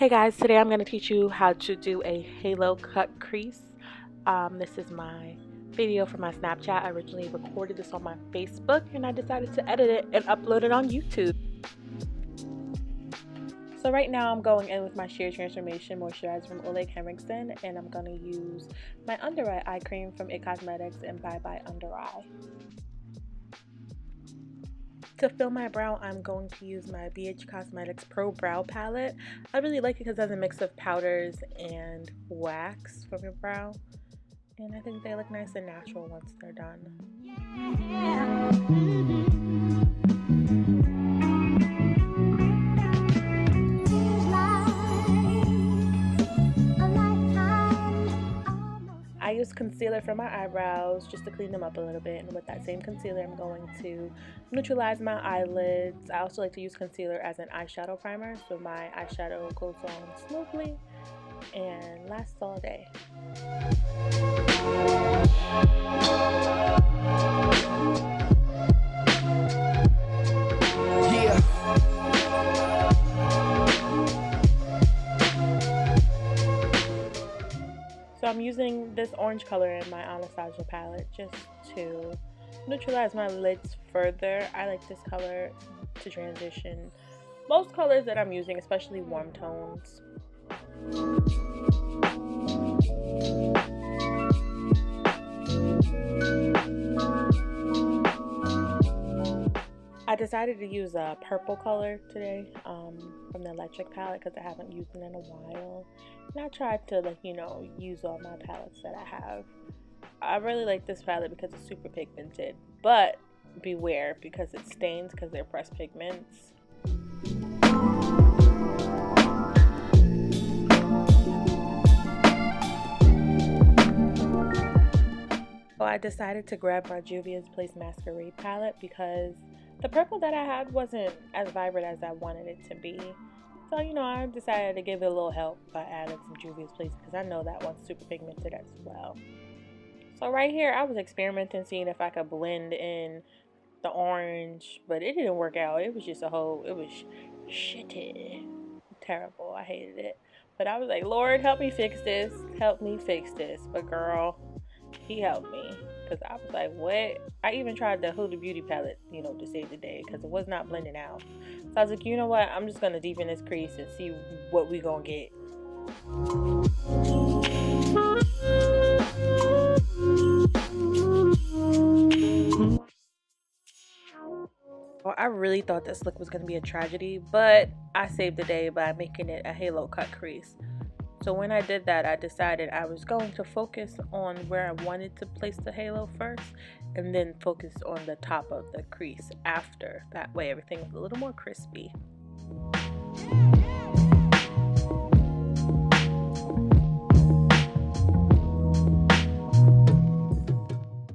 Hey guys, today I'm going to teach you how to do a halo cut crease. This is my video for my Snapchat. I originally recorded this on my Facebook and I decided to edit it and upload it on YouTube. So right now I'm going in with my Sheer Transformation Moisturizer from HENRIKSEN, and I'm going to use my under eye cream from IT Cosmetics and Bye Bye Under Eye. To fill my brow, I'm going to use my BH Cosmetics Pro Brow Palette. I really like it because it has a mix of powders and wax from your brow. And I think they look nice and natural once they're done. I use concealer for my eyebrows just to clean them up a little bit, and with that same concealer I'm going to neutralize my eyelids. I also like to use concealer as an eyeshadow primer so my eyeshadow goes on smoothly and lasts all day. So I'm using this orange color in my Anastasia palette just to neutralize my lids further. I like this color to transition most colors that I'm using, especially warm tones. I decided to use a purple color today from the electric palette because I haven't used it in a while. And I tried to, use all my palettes that I have. I really like this palette because it's super pigmented, but beware because it stains because they're pressed pigments. So I decided to grab my JUVIA'S Masquerade palette because the purple that I had wasn't as vibrant as I wanted it to be. So, I decided to give it a little help by adding some JUVIA'S because I know that one's super pigmented as well. So right here, I was experimenting, seeing if I could blend in the orange, but it didn't work out. It was just it was shitty. Terrible. I hated it. But I was like, Lord, help me fix this. Help me fix this. But girl, he helped me. Because I was like, what? I even tried the Huda Beauty palette, to save the day because it was not blending out. So I was like, you know what? I'm just going to deepen this crease and see what we going to get. Well, I really thought this look was going to be a tragedy, but I saved the day by making it a halo cut crease. So when I did that, I decided I was going to focus on where I wanted to place the halo first and then focus on the top of the crease after. That way everything was a little more crispy.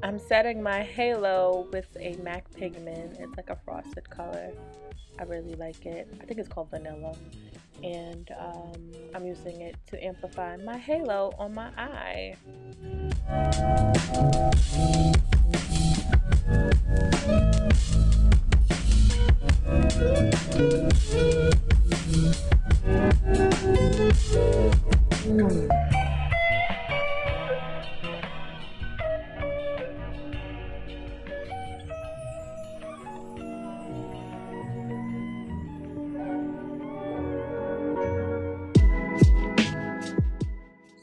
I'm setting my halo with a MAC pigment. It's like a frosted color. I really like it. I think it's called Vanilla. And I'm using it to amplify my halo on my eye.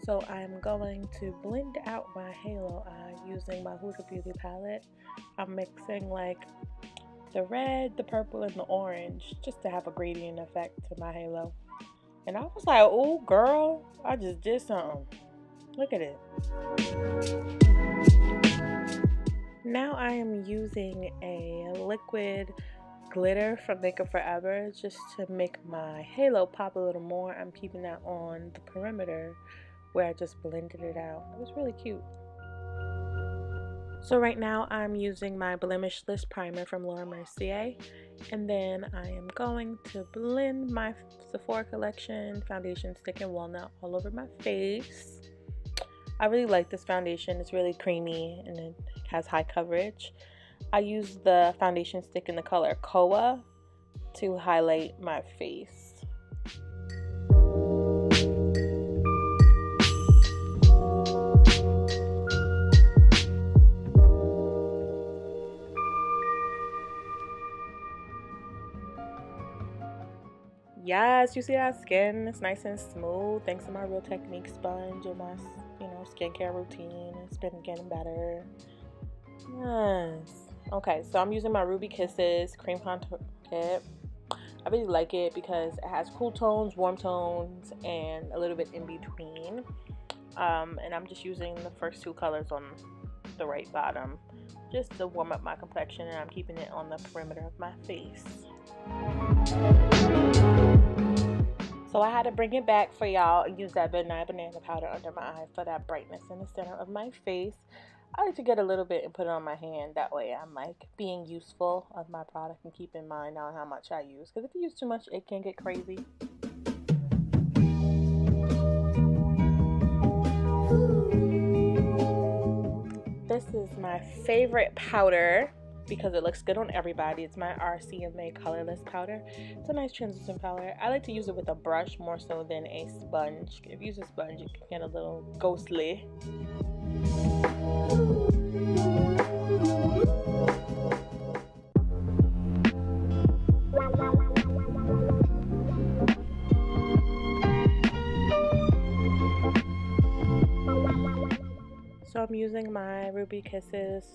So I'm going to blend out my halo eye using my Huda Beauty palette. I'm mixing like the red, the purple, and the orange just to have a gradient effect to my halo. And I was like, oh girl, I just did something. Look at it. Now I am using a liquid glitter from Makeup Forever just to make my halo pop a little more. I'm keeping that on the perimeter where I just blended it out. It was really cute. So right now I'm using my Blemishless primer from MERCIER, and then I am going to blend my Sephora collection foundation stick in Walnut all over my face. I really like this foundation. It's really creamy and it has high coverage. I use the foundation stick in the color Koa to highlight my face. Yes, you see that skin? It's nice and smooth thanks to my Real Technique sponge and my, you know, skincare routine. It's been getting better. Yes. Okay, so I'm using my Ruby Kisses cream contour kit. I really like it because it has cool tones, warm tones, and a little bit in between. And I'm just using the first two colors on the right bottom just to warm up my complexion, and I'm keeping it on the perimeter of my face. So I had to bring it back for y'all and use that Midnight Banana powder under my eye for that brightness in the center of my face. I like to get a little bit and put it on my hand. That way I'm like being useful of my product and keep in mind on how much I use. Because if you use too much, it can get crazy. This is my favorite powder because it looks good on everybody. It's my RCMA colorless powder. It's a nice translucent powder. I like to use it with a brush more so than a sponge. If you use a sponge, it can get a little ghostly. So I'm using my Ruby Kisses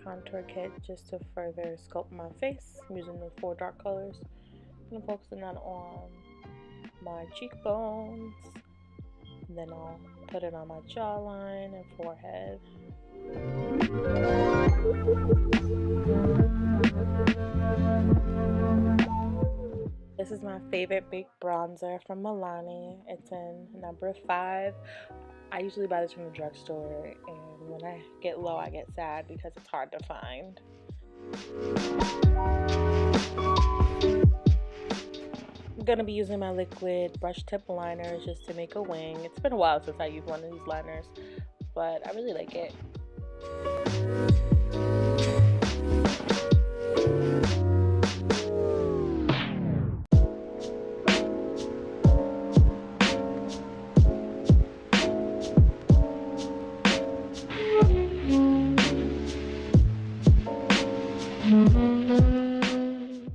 contour kit just to further sculpt my face. I'm using the 4 dark colors. I'm focusing on my cheekbones. And then I'll put it on my jawline and forehead. This is my favorite big bronzer from Milani. It's in number 5. I usually buy this from the drugstore, and when I get low, I get sad because it's hard to find. I'm gonna be using my liquid brush tip liners just to make a wing. It's been a while since I used one of these liners, but I really like it.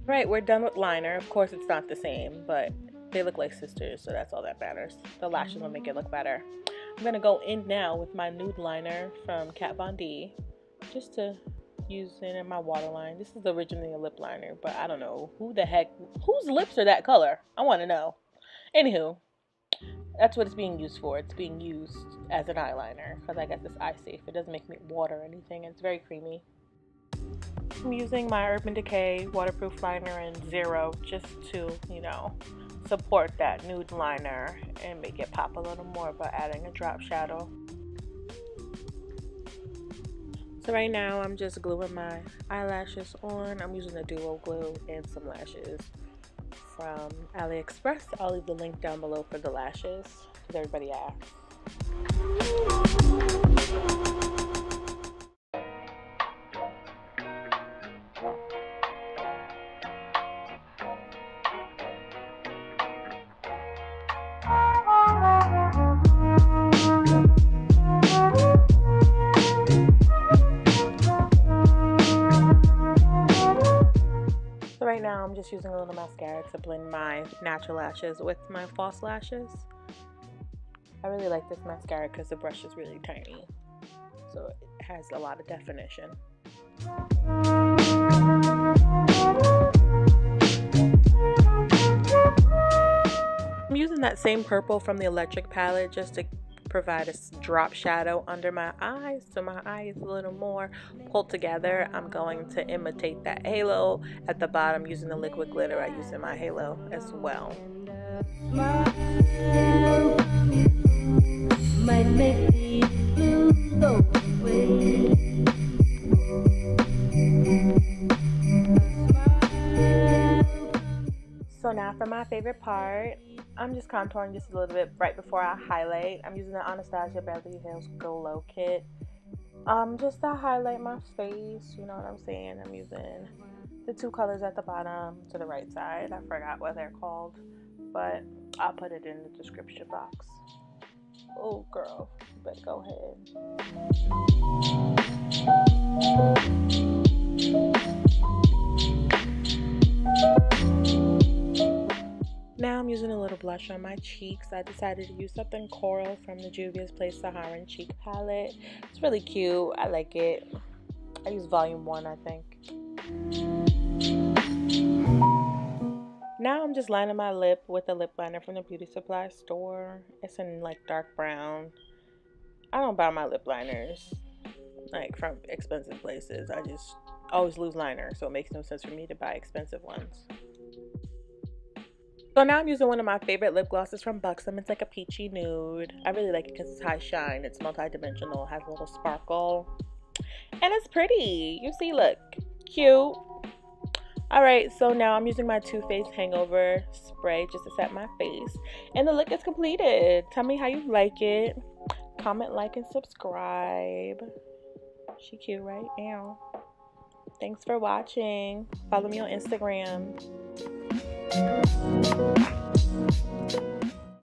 Right, we're done with liner. Of course, it's not the same, but they look like sisters, so that's all that matters. The lashes will make it look better. I'm gonna go in now with my nude liner from Kat Von D, just to use it in my waterline. This is originally a lip liner, but I don't know who the heck, whose lips are that color? I want to know. Anywho, that's what it's being used for. It's being used as an eyeliner because I guess it's eye safe. It doesn't make me water or anything. It's very creamy. I'm using my Urban Decay waterproof liner in 0 just to, you know, support that nude liner and make it pop a little more by adding a drop shadow. So right now I'm just gluing my eyelashes on. I'm using a duo glue and some lashes from AliExpress. I'll leave the link down below for the lashes because everybody asks. Right now I'm just using a little mascara to blend my natural lashes with my false lashes. I really like this mascara because the brush is really tiny, so it has a lot of definition. I'm using that same purple from the Electric palette just to provide a drop shadow under my eyes, so my eye is a little more pulled together. I'm going to imitate that halo at the bottom using the liquid glitter I use in my halo as well. So now for my favorite part, I'm just contouring just a little bit right before I highlight. I'm using the Anastasia Beverly Hills Glow Kit just to highlight my face, you know what I'm saying. I'm using the 2 colors at the bottom to the right side. I forgot what they're called, but I'll put it in the description box. Oh girl, you better go ahead. blush on my cheeks. I decided to use something coral from the JUVIA'S SAHARAN cheek palette. It's really cute. I like it. I use volume 1, I think. Now I'm just lining my lip with a lip liner from the beauty supply store. It's in like dark brown. I don't buy my lip liners like from expensive places. I just always lose liner, so it makes no sense for me to buy expensive ones. So now I'm using one of my favorite lip glosses from Buxom. It's like a peachy nude. I really like it because it's high shine. It's multi-dimensional, has a little sparkle, and it's pretty. You see, look, cute. Alright, so now I'm using my Too Faced Hangover spray just to set my face. And the look is completed. Tell me how you like it. Comment, like, and subscribe. She cute, right? Ow. Thanks for watching. Follow me on Instagram.